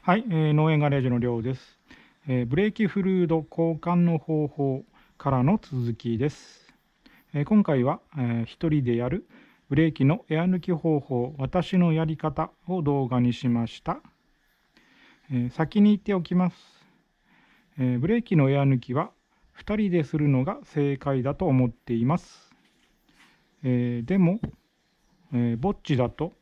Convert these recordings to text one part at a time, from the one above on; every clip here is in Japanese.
はい、農園ガレージのりょうです。ブレーキフルード交換の方法からの続きです。今回は、一人でやるブレーキのエア抜き方法、私のやり方を動画にしました。先に言っておきます。ブレーキのエア抜きは2人でするのが正解だと思っています。でも、ぼっちだと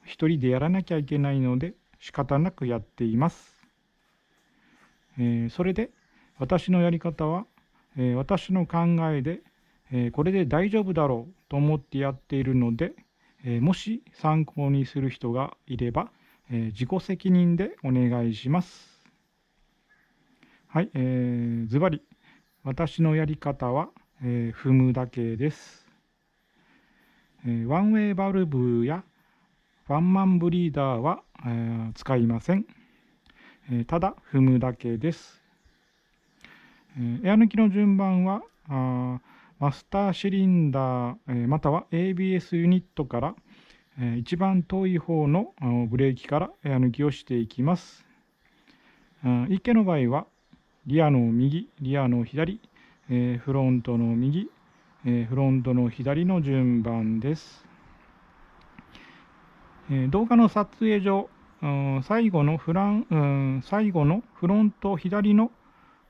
1人でやらなきゃいけないので仕方なくやっています。それで私のやり方は、私の考えで、これで大丈夫だろうと思ってやっているので、もし参考にする人がいれば、自己責任でお願いします。はい、ズバリ私のやり方は、踏むだけです。ワンウェイバルブやワンマンブリーダーは、使いません。ただ踏むだけです。エア抜きの順番はマスターシリンダー、または ABS ユニットから、一番遠い方のブレーキからエア抜きをしていきます。一家の場合はリアの右、リアの左、フロントの右、フロントの左の順番です。動画の撮影上、最後のフロント左の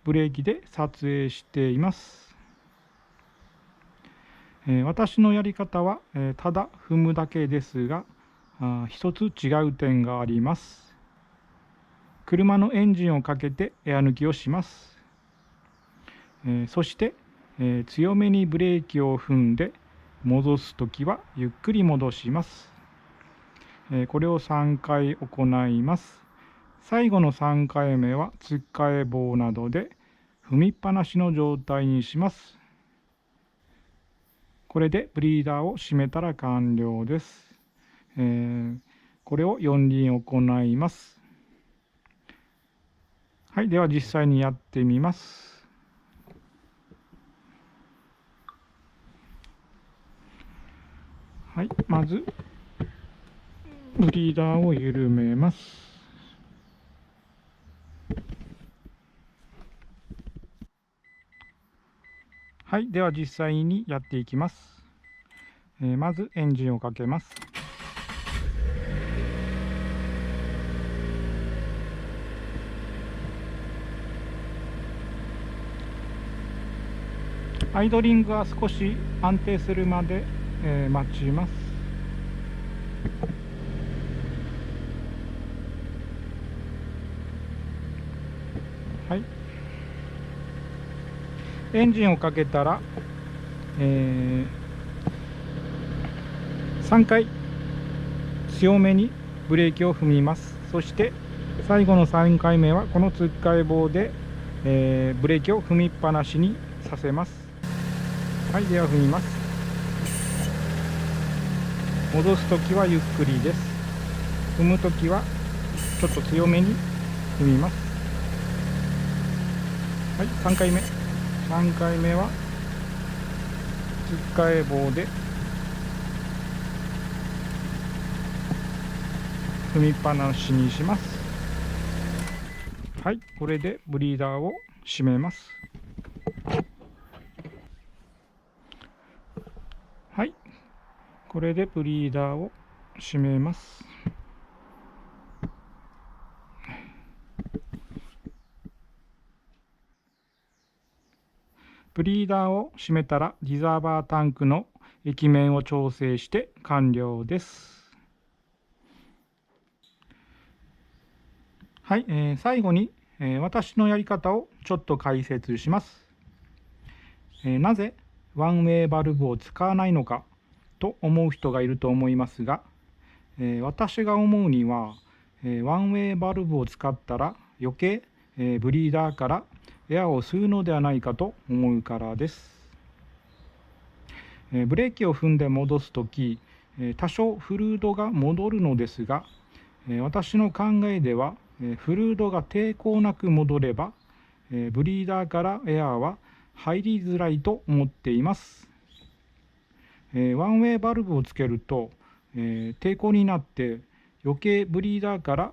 ブレーキで撮影しています。私のやり方は、ただ踏むだけですが、一つ違う点があります。車のエンジンをかけてエア抜きをします。そして、強めにブレーキを踏んで戻すときはゆっくり戻します。これを3回行います。最後の3回目はつっかえ棒などで踏みっぱなしの状態にします。これでブリーダーを閉めたら完了です。これを4輪行います。はい、では実際にやってみます。はい、まずブリーダーを緩めます。はい、では実際にやっていきます。まずエンジンをかけます。アイドリングは少し安定するまで、待ちます。はい、エンジンをかけたら、3回強めにブレーキを踏みます。そして最後の3回目はこのつっかえ棒で、ブレーキを踏みっぱなしにさせます。はい、では踏みます。戻すときはゆっくりです。踏むときはちょっと強めに踏みます。はい、3回目はつっかえ棒で踏みっぱなしにします。はい、これでブリーダーを閉めます。はい、これでブリーダーを閉めます。ブリーダーを閉めたらリザーバータンクの液面を調整して完了です。はい、最後に、私のやり方をちょっと解説します。なぜワンウェイバルブを使わないのかと思う人がいると思いますが、私が思うには、ワンウェイバルブを使ったら余計、ブリーダーからエアを吸うのではないかと思うからです。ブレーキを踏んで戻すとき、多少フルードが戻るのですが、私の考えではフルードが抵抗なく戻ればブリーダーからエアーは入りづらいと思っています。ワンウェイバルブをつけると抵抗になって余計ブリーダーから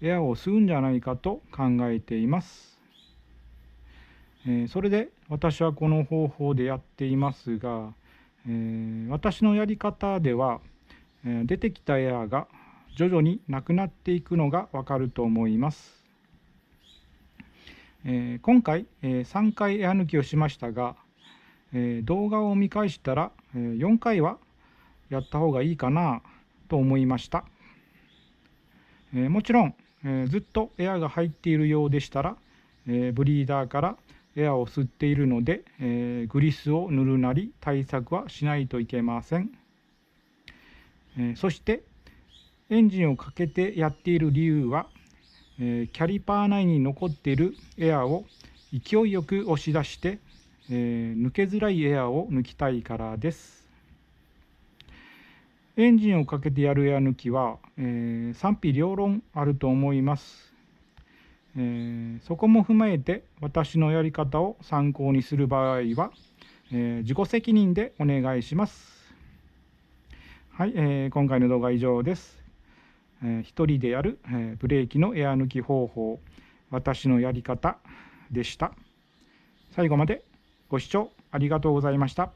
エアを吸うんじゃないかと考えています。それで私はこの方法でやっていますが、私のやり方では、出てきたエアが徐々になくなっていくのがわかると思います。今回、3回エア抜きをしましたが、動画を見返したら、4回はやった方がいいかなと思いました。もちろん、ずっとエアが入っているようでしたら、ブリーダーからエアを吸っているので、グリスを塗るなり対策はしないといけません。そしてエンジンをかけてやっている理由は、キャリパー内に残っているエアを勢いよく押し出して、抜けづらいエアを抜きたいからです。エンジンをかけてやるエア抜きは、賛否両論あると思います。そこも踏まえて私のやり方を参考にする場合は、自己責任でお願いします。はい、今回の動画は以上です。一人でやる、ブレーキのエア抜き方法、私のやり方でした。最後までご視聴ありがとうございました。